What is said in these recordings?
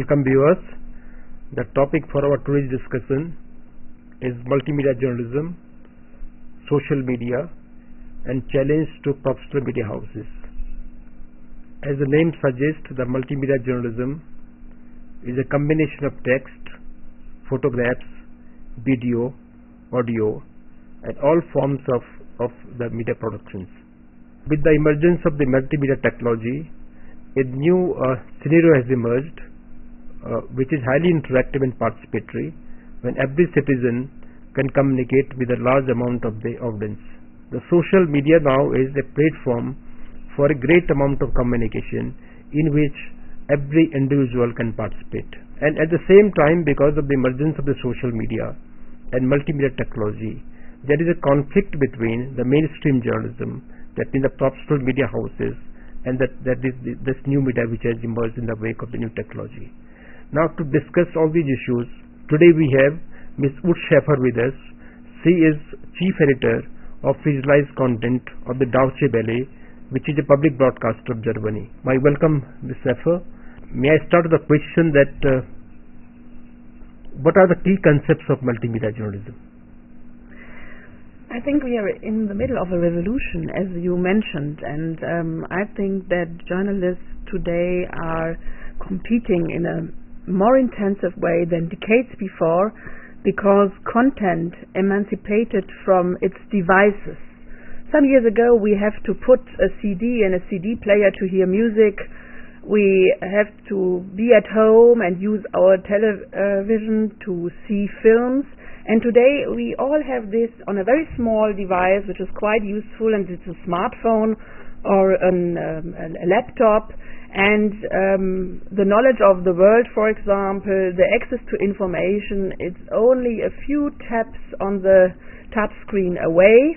Welcome viewers. The topic for our today's discussion is multimedia journalism, social media and challenge to professional media houses. As the name suggests, the multimedia journalism is a combination of text, photographs, video, audio and all forms of the media productions. With the emergence of the multimedia technology, a new scenario has emerged which is highly interactive and participatory, when every citizen can communicate with a large amount of the audience. The social media now is a platform for a great amount of communication in which every individual can participate. And at the same time, because of the emergence of the social media and multimedia technology, there is a conflict between the mainstream journalism, that means the professional media houses, and that is this new media which has emerged in the wake of the new technology. Now, to discuss all these issues, today we have Ms. Ute Schäfer with us. She is Chief Editor of Visualized Content of the Deutsche Welle, which is a public broadcaster of Germany. My welcome, Ms. Schäfer. May I start with a question that what are the key concepts of multimedia journalism? I think we are in the middle of a revolution, as you mentioned, and I think that journalists today are competing in a more intensive way than decades before, because content emancipated from its devices. Some years ago we have to put a CD in a CD player to hear music. We have to be at home and use our television to see films. And today we all have this on a very small device, which is quite useful, and it's a smartphone or a laptop. And the knowledge of the world, for example, the access to information, it's only a few taps on the touch screen away.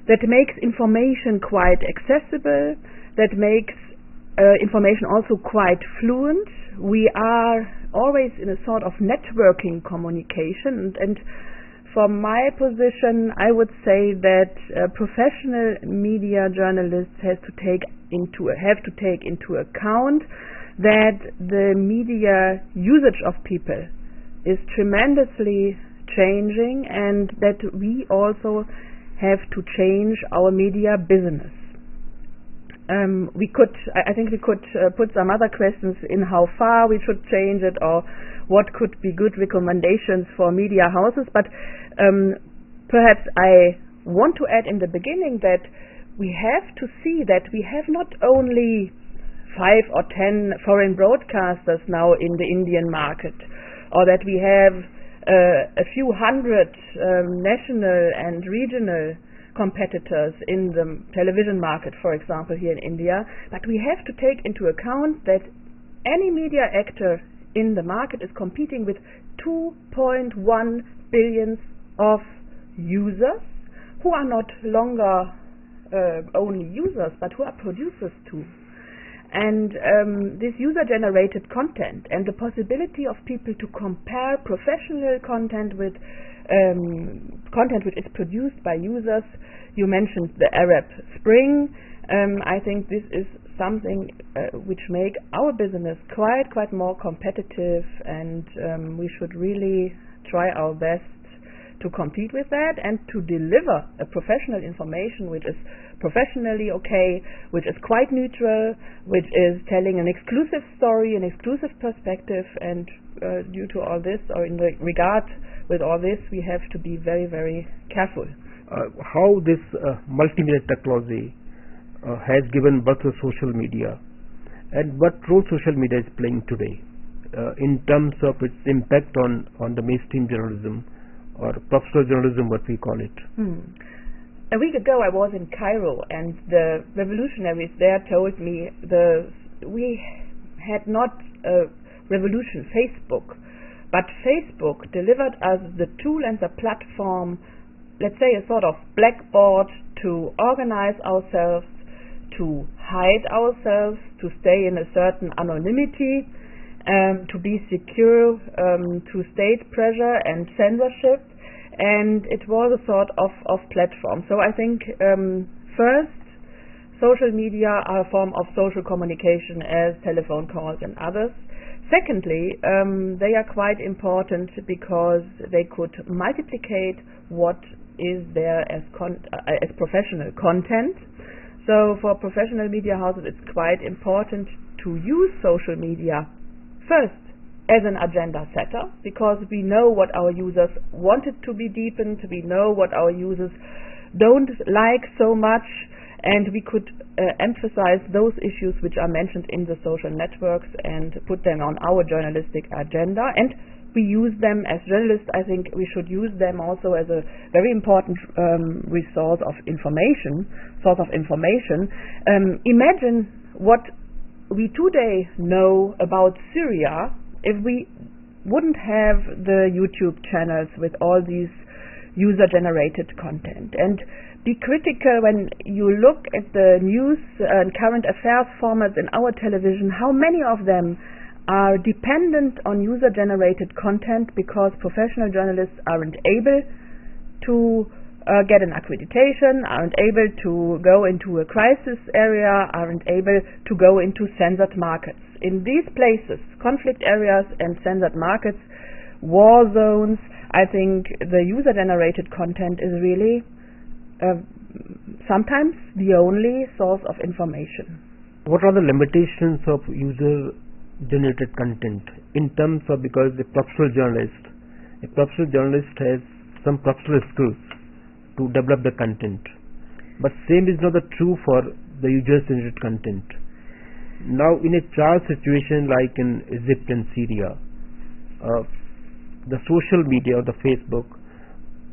That makes information quite accessible, that makes information also quite fluent. We are always in a sort of networking communication, and from my position I would say that professional media journalists have to take into account that the media usage of people is tremendously changing, and that we also have to change our media business. I think we could put some other questions in how far we should change it, or what could be good recommendations for media houses, but perhaps I want to add in the beginning that we have to see that we have not only 5 or 10 foreign broadcasters now in the Indian market, or that we have a few hundred national and regional competitors in the television market, for example, here in India, but we have to take into account that any media actor in the market is competing with 2.1 billion of users, who are not longer only users, but who are producers too. And this user-generated content and the possibility of people to compare professional content with content which is produced by users. You mentioned the Arab Spring. I think this is something which make our business quite more competitive, and we should really try our best to compete with that and to deliver a professional information which is professionally okay, which is quite neutral, which is telling an exclusive story, an exclusive perspective. And due to all this, or in regard with all this, we have to be very careful. How this multimedia technology has given birth to social media, and what role social media is playing today in terms of its impact on the mainstream journalism, or professional journalism, what we call it. A week ago I was in Cairo, and the revolutionaries there told me we had not a revolution, Facebook, but Facebook delivered us the tool and the platform, let's say a sort of blackboard to organize ourselves, to hide ourselves, to stay in a certain anonymity, to be secure to state pressure and censorship, and it was a sort of platform. So I think first, social media are a form of social communication as telephone calls and others. Secondly, they are quite important because they could multiplicate what is there as professional content. So for professional media houses, it's quite important to use social media first as an agenda setter, because we know what our users want it to be deepened, we know what our users don't like so much, and we could emphasize those issues which are mentioned in the social networks and put them on our journalistic agenda. And we use them as journalists. I think we should use them also as a very important source of information. Imagine what we today know about Syria if we wouldn't have the YouTube channels with all these user-generated content. And be critical when you look at the news and current affairs formats in our television, how many of them are dependent on user-generated content because professional journalists aren't able to get an accreditation, aren't able to go into a crisis area, aren't able to go into censored markets. In these places, conflict areas and censored markets, war zones, I think the user-generated content is really sometimes the only source of information. What are the limitations of user-generated content in terms of, because a professional journalist has some professional skills to develop the content, but same is not true for the user-generated content. Now, in a trial situation like in Egypt and Syria, the social media or the Facebook,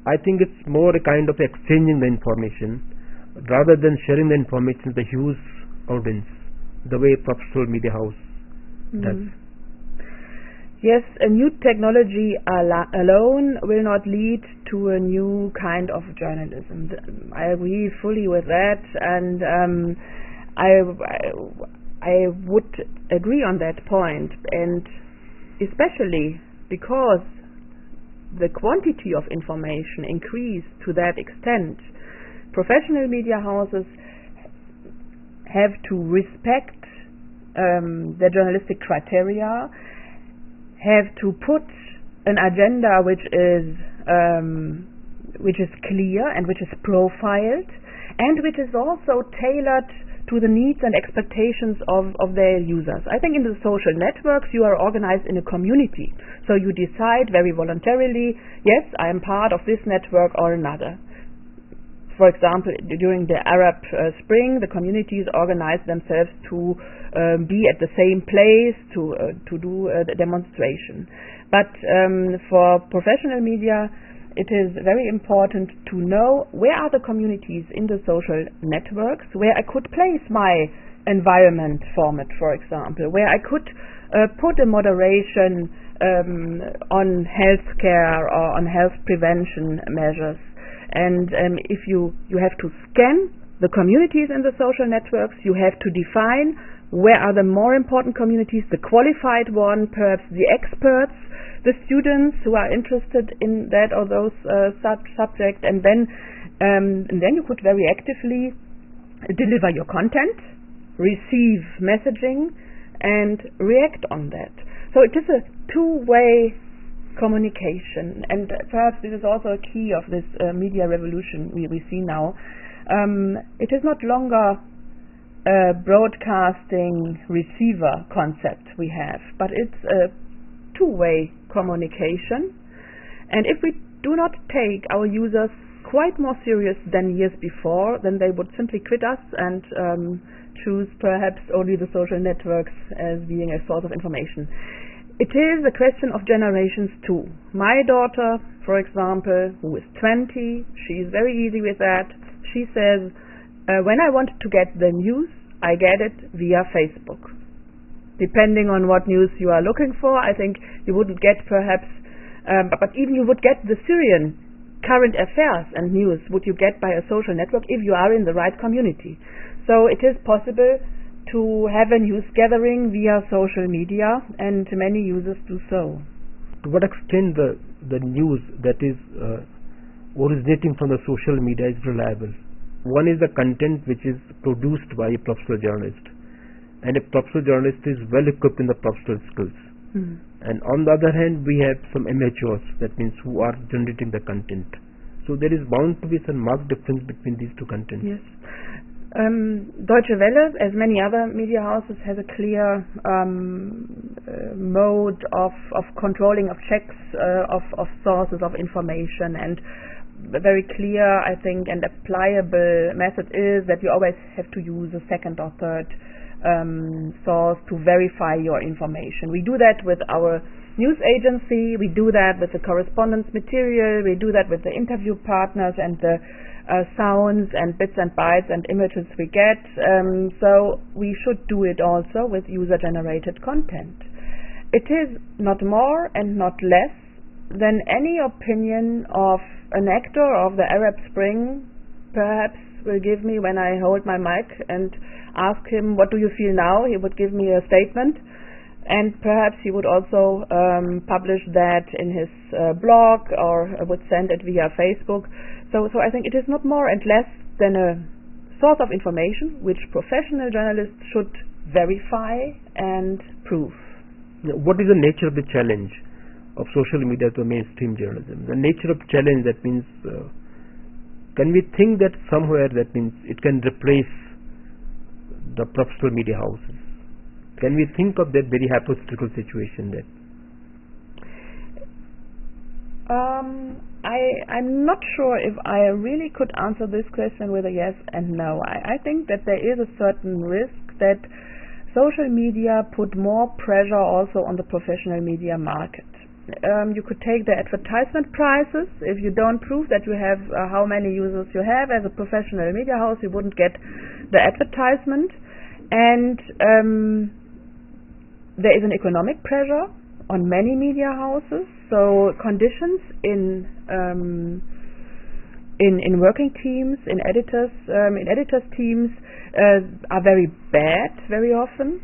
I think it's more a kind of exchanging the information rather than sharing the information with the huge audience, the way a professional media house does. Yes, a new technology alone will not lead to a new kind of journalism. I agree fully with that, and I would agree on that point, and especially because the quantity of information increased to that extent, professional media houses have to respect their journalistic criteria, have to put an agenda which is clear and which is profiled, and which is also tailored to the needs and expectations of their users. I think in the social networks you are organized in a community, so you decide very voluntarily, yes, I am part of this network or another. For example, during the Arab Spring, the communities organized themselves to be at the same place to do the demonstration. But for professional media, it is very important to know where are the communities in the social networks, where I could place my environment format, for example, where I could put a moderation on healthcare or on health prevention measures. And if you have to scan the communities in the social networks, you have to define where are the more important communities, the qualified one, perhaps the experts, the students who are interested in that or those subjects, and then you could very actively deliver your content, receive messaging, and react on that. So it is a two-way communication, and perhaps this is also a key of this media revolution we see now. It is not longer a broadcasting receiver concept we have, but it's a two-way communication. And if we do not take our users quite more serious than years before, then they would simply quit us and choose perhaps only the social networks as being a source of information. It is a question of generations too. My daughter, for example, who is 20, she is very easy with that. She says, when I want to get the news, I get it via Facebook. Depending on what news you are looking for, I think you wouldn't get perhaps, but even you would get the Syrian current affairs and news would you get by a social network if you are in the right community. So it is possible to have a news gathering via social media, and many users do so. To what extent the news that is originating from the social media is reliable? One is the content which is produced by a professional journalist, and a professional journalist is well equipped in the professional skills. And on the other hand, we have some amateurs, that means who are generating the content. So there is bound to be some marked difference between these two contents. Yes. Deutsche Welle, as many other media houses, has a clear mode of controlling, of checks of sources of information, and a very clear, I think, and applicable method is that you always have to use a second or third source to verify your information. We do that with our news agency, we do that with the correspondence material, we do that with the interview partners and the sounds and bits and bytes and images we get, so we should do it also with user-generated content. It is not more and not less than any opinion of an actor of the Arab Spring perhaps will give me when I hold my mic and ask him, what do you feel now? He would give me a statement, and perhaps he would also publish that in his blog, or would send it via Facebook. So I think it is not more and less than a source of information which professional journalists should verify and prove. What is the nature of the challenge of social media to mainstream journalism? The nature of challenge, that means can we think that somewhere, that means it can replace the professional media houses? Can we think of that very hypothetical situation that I'm not sure if I really could answer this question with a yes and no. I think that there is a certain risk that social media put more pressure also on the professional media market. You could take the advertisement prices. If you don't prove that you have how many users you have as a professional media house, you wouldn't get the advertisement. And there is an economic pressure on many media houses. So conditions in working teams, in editors teams are very bad very often,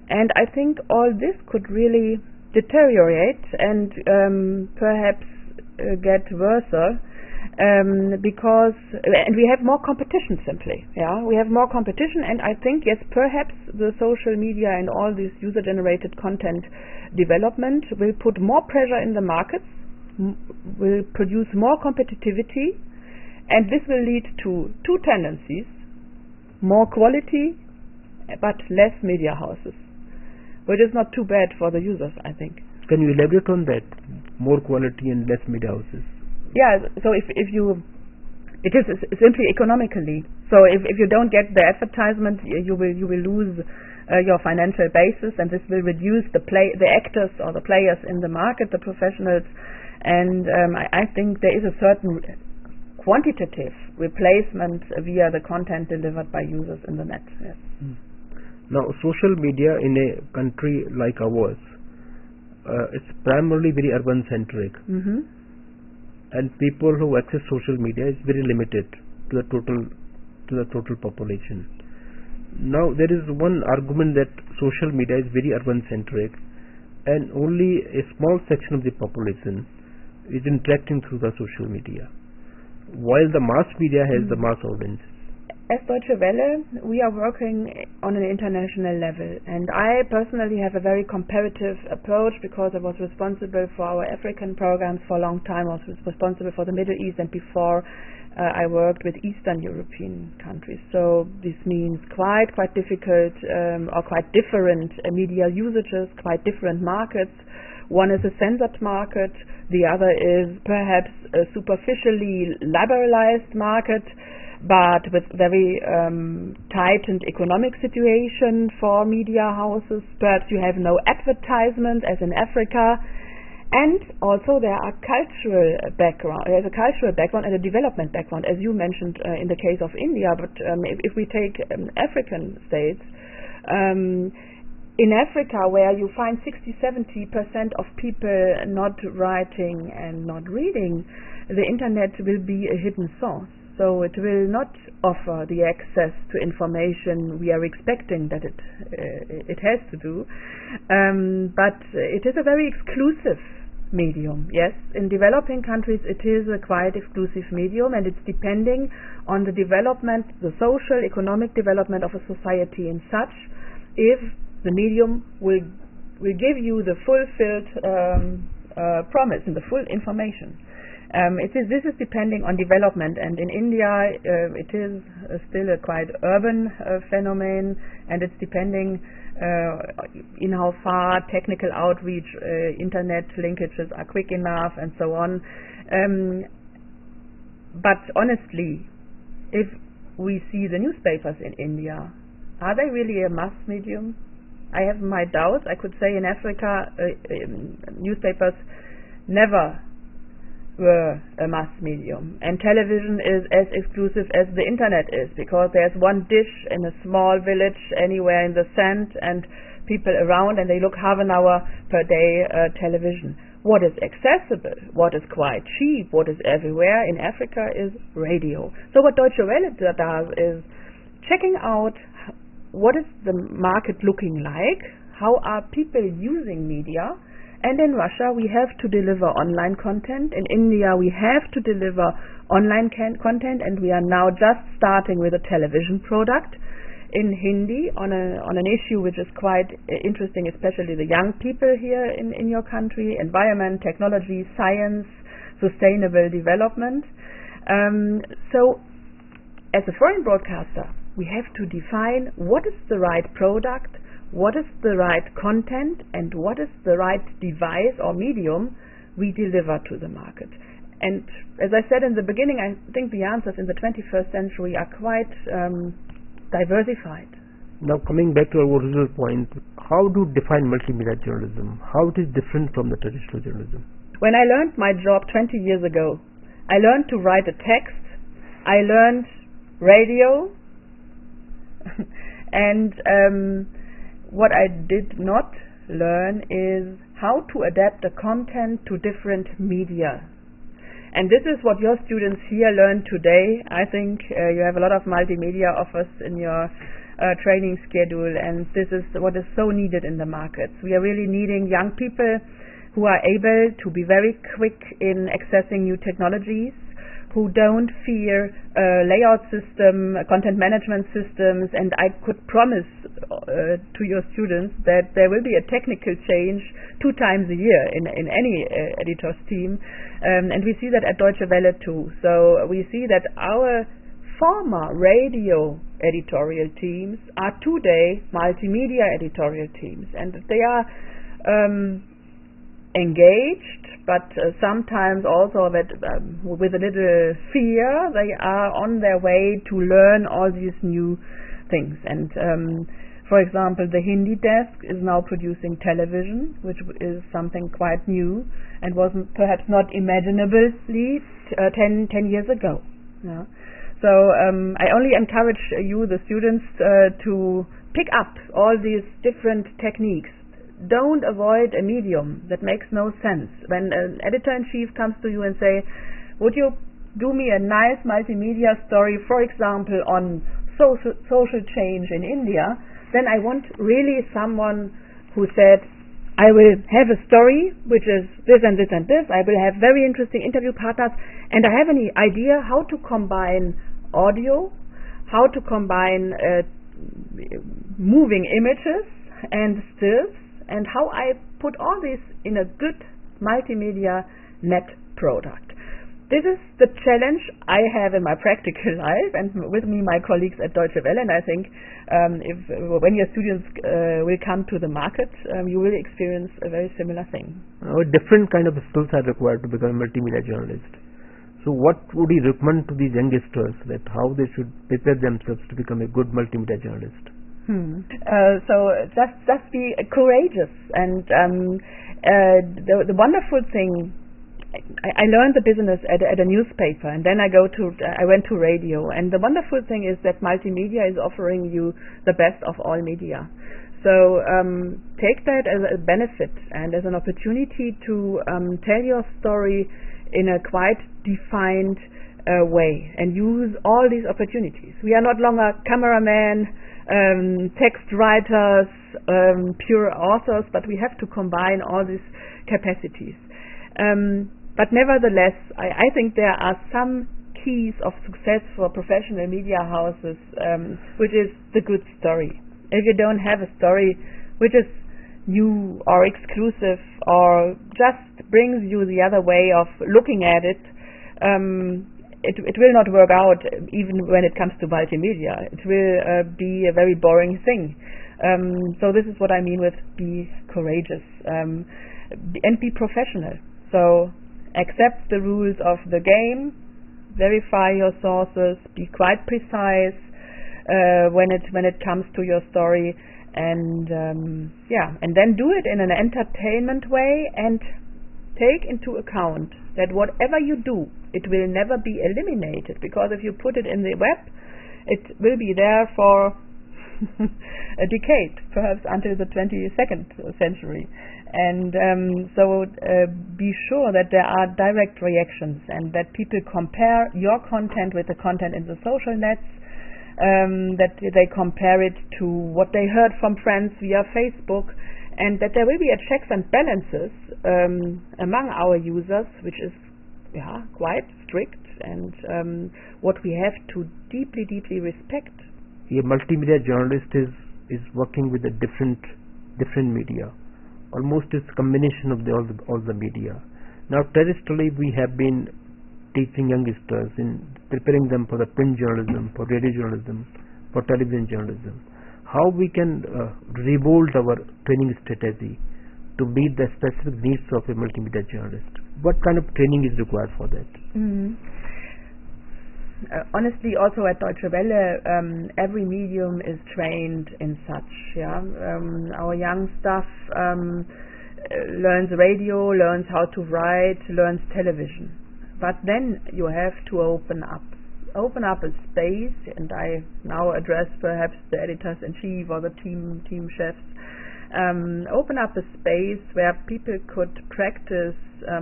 and I think all this could really deteriorate and perhaps get worse because we have more competition simply. We have more competition, and I think yes, perhaps the social media and all this user-generated content development will put more pressure in the markets, will produce more competitivity, and this will lead to two tendencies: more quality but less media houses, which is not too bad for the users, I think. Can you elaborate on that? More quality and less media houses. Yeah, so if you, it is simply economically. So if you don't get the advertisement, you will lose your financial basis, and this will reduce the actors or the players in the market, the professionals, and I think there is a certain quantitative replacement via the content delivered by users in the net. Yes. Now, social media in a country like ours, it's primarily very urban-centric, and people who access social media is very limited to the total population. Now, there is one argument that social media is very urban-centric, and only a small section of the population is interacting through the social media, while the mass media has the mass audience. As Deutsche Welle, we are working on an international level, and I personally have a very comparative approach because I was responsible for our African programs for a long time. I was responsible for the Middle East, and before I worked with Eastern European countries. So this means quite difficult or quite different media usages, quite different markets. One is a censored market, the other is perhaps a superficially liberalized market, but with very tightened economic situation for media houses. Perhaps you have no advertisement as in Africa, and also there are there's a cultural background and a development background, as you mentioned in the case of India. But if we take African states, in Africa, where you find 60-70% of people not writing and not reading, the internet will be a hidden source. So it will not offer the access to information we are expecting that it has to do. But it is a very exclusive medium. Yes, in developing countries it is a quite exclusive medium, and it's depending on the development, the social, economic development of a society in such, if the medium will will give you the fulfilled promise and the full information. This is depending on development, and in India it is still a quite urban phenomenon, and it's depending in how far technical outreach, internet linkages are quick enough, and so on. But honestly, if we see the newspapers in India, are they really a mass medium? I have my doubts. I could say in Africa newspapers never were a mass medium, and television is as exclusive as the internet is, because there's one dish in a small village anywhere in the sand, and people around, and they look half an hour per day television. What is accessible, what is quite cheap, what is everywhere in Africa is radio. So what Deutsche Welle does is checking out what is the market looking like, how are people using media. And in Russia we have to deliver online content. In India we have to deliver online content, and we are now just starting with a television product in Hindi on an issue which is quite interesting, especially the young people here in your country: environment, technology, science, sustainable development. So as a foreign broadcaster, we have to define what is the right product, what is the right content, and what is the right device or medium we deliver to the market. And as I said in the beginning, I think the answers in the 21st century are quite diversified. Now, coming back to our original point, how to define multimedia journalism? How it is different from the traditional journalism? When I learned my job 20 years ago, I learned to write a text, I learned radio, and what I did not learn is how to adapt the content to different media. And this is what your students here learn today. I think you have a lot of multimedia offers in your training schedule, and this is what is so needed in the markets. We are really needing young people who are able to be very quick in accessing new technologies, who don't fear layout system, content management systems, and I could promise to your students that there will be a technical change 2 times a year in any editor's team, and we see that at Deutsche Welle too. So we see that our former radio editorial teams are today multimedia editorial teams, and they are engaged, but sometimes also that with a little fear. They are on their way to learn all these new things. And for example, the Hindi desk is now producing television, which is something quite new and wasn't perhaps not imaginably 10 years ago. Yeah. So I only encourage you, the students, to pick up all these different techniques. Don't avoid a medium that makes no sense. When an editor-in-chief comes to you and say, would you do me a nice multimedia story, for example, on social change in India, then I want really someone who said, I will have a story which is this and this and this, I will have very interesting interview partners, and I have any idea how to combine audio, how to combine moving images and stills, and how I put all this in a good multimedia net product. This is the challenge I have in my practical life, and with me my colleagues at Deutsche Welle, and I think when your students will come to the market, you will experience a very similar thing. Different kind of skills are required to become a multimedia journalist. So what would you recommend to these youngsters, that how they should prepare themselves to become a good multimedia journalist? So just be courageous, and the wonderful thing, I learned the business at a newspaper, and then I went to radio, and the wonderful thing is that multimedia is offering you the best of all media. So take that as a benefit and as an opportunity to tell your story in a quite defined way, and use all these opportunities. We are not longer cameramen, text writers, pure authors, but we have to combine all these capacities. But nevertheless, I think there are some keys of success for professional media houses, which is the good story. If you don't have a story which is new or exclusive or just brings you the other way of looking at it, it will not work out even when it comes to multimedia. It will be a very boring thing. So this is what I mean with be courageous and be professional. So accept the rules of the game, verify your sources, be quite precise when it comes to your story, and and then do it in an entertainment way, and take into account that whatever you do, it will never be eliminated, because if you put it in the web, it will be there for a decade, perhaps until the 22nd century. And so be sure that there are direct reactions, and that people compare your content with the content in the social nets, that they compare it to what they heard from friends via Facebook, and that there will be a checks and balances among our users, which is quite strict, and what we have to deeply respect. A multimedia journalist is working with a different media. Almost it's a combination of all the media. Now terrestrially we have been teaching youngsters in preparing them for the print journalism, for radio journalism, for television journalism. How we can revolt our training strategy to meet the specific needs of a multimedia journalist? What kind of training is required for that? Honestly, also at Deutsche Welle, every medium is trained in such. Our young staff learns radio, learns how to write, learns television. But then you have to open up a space, and I now address perhaps the editors-in-chief or the team chefs. Open up a space where people could practice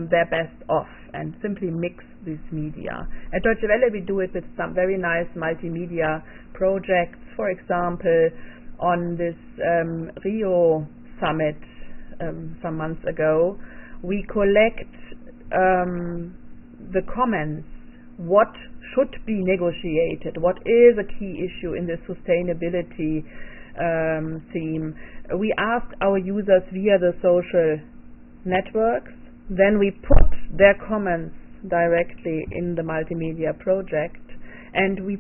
their best off and simply mix this media. At Deutsche Welle we do it with some very nice multimedia projects. For example, on this Rio summit some months ago, we collect the comments, what should be negotiated, what is a key issue in the sustainability theme. We ask our users via the social networks, then we put their comments directly in the multimedia project, and we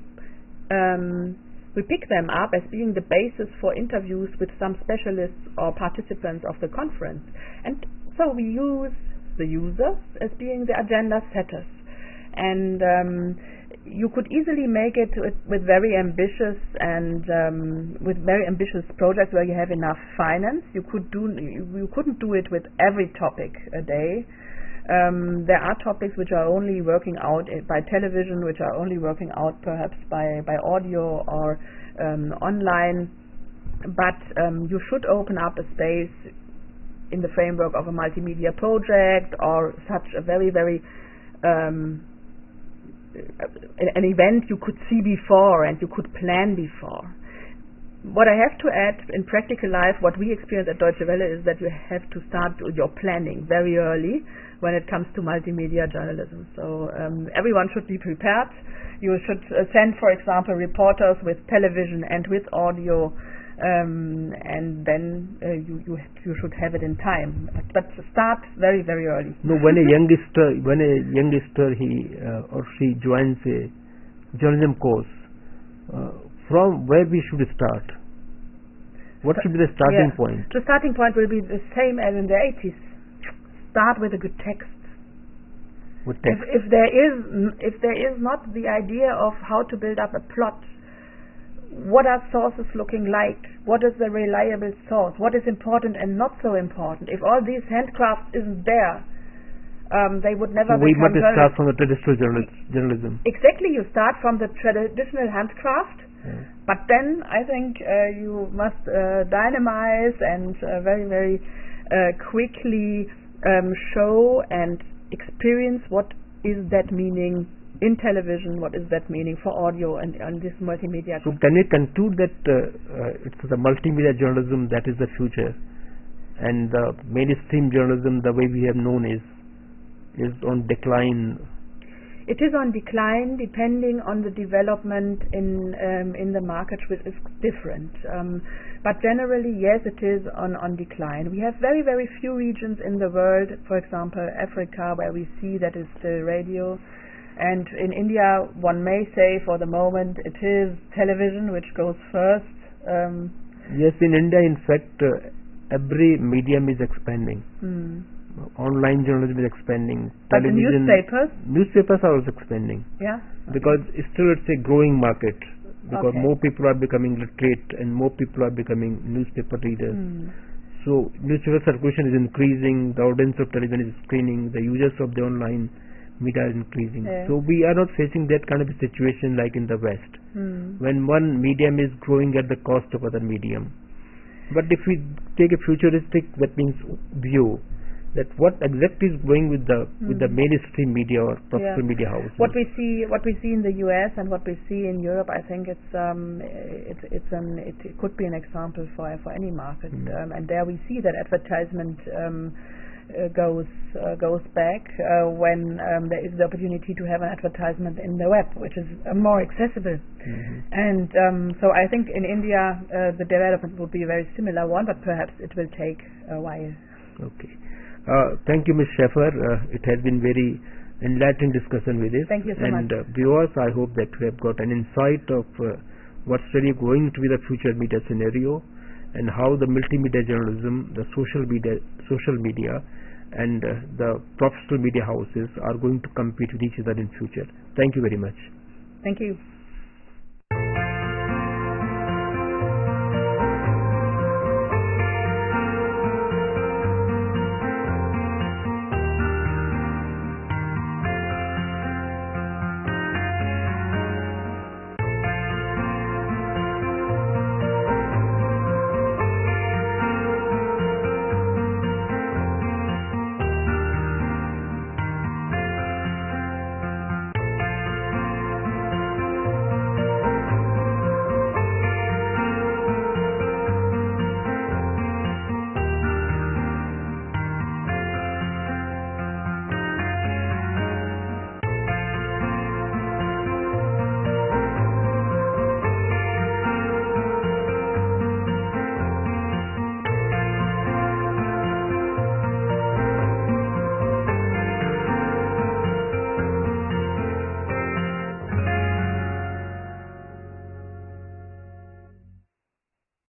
pick them up as being the basis for interviews with some specialists or participants of the conference. And so we use the users as being the agenda setters, and you could easily make it with very ambitious projects where you have enough finance. You couldn't do it with every topic a day. There are topics which are only working out by television, which are only working out perhaps by audio or online, but you should open up a space in the framework of a multimedia project or such a very an event you could see before and you could plan before. What I have to add, in practical life, what we experience at Deutsche Welle is that you have to start your planning very early when it comes to multimedia journalism. So everyone should be prepared. You should send, for example, reporters with television and with audio, and then you should have it in time. But start very early. No, when a youngster he or she joins a journalism course, from where we should start? What should be the starting point? The starting point will be the same as in the 80s. Start with a good text. With text. If there is not the idea of how to build up a plot, what are sources looking like? What is the reliable source? What is important and not so important? If all these handcrafts isn't there, they would never become journalists. We must start from the traditional journalism. Exactly, you start from the traditional handcraft, but then I think you must dynamize and very quickly show and experience what is that meaning in television, what is that meaning for audio and this multimedia. So can we conclude that it's the multimedia journalism that is the future, and the mainstream journalism, the way we have known, is on decline? it is on decline depending on the development in the market, which is different. But generally, yes, it is on decline. We have very, very few regions in the world, for example, Africa, where we see that is still radio. And in India, one may say for the moment it is television which goes first. Yes, in India, in fact, every medium is expanding. Online journalism is expanding. But Television, the newspapers are also expanding. Yeah. Because still it's a growing market. Because Okay. more people are becoming literate and more people are becoming newspaper readers. So newspaper circulation is increasing. The audience of television is screening. The users of the online media is increasing. Yeah. So we are not facing that kind of a situation like in the West, when one medium is growing at the cost of other medium. But if we take a futuristic, that means view, that what exactly is going with the mainstream media or professional media houses. What we see in the US and what we see in Europe, I think it could be an example for any market. And there we see that advertisement goes back when there is the opportunity to have an advertisement in the web, which is more accessible. And so I think in India the development will be a very similar one, but perhaps it will take a while. Okay. Thank you, Ms. Schaffer. It has been very enlightening discussion with this. Thank you so much. And viewers, I hope that we have got an insight of what's really going to be the future media scenario and how the multimedia journalism, the social media and the professional media houses are going to compete with each other in future. Thank you very much. Thank you.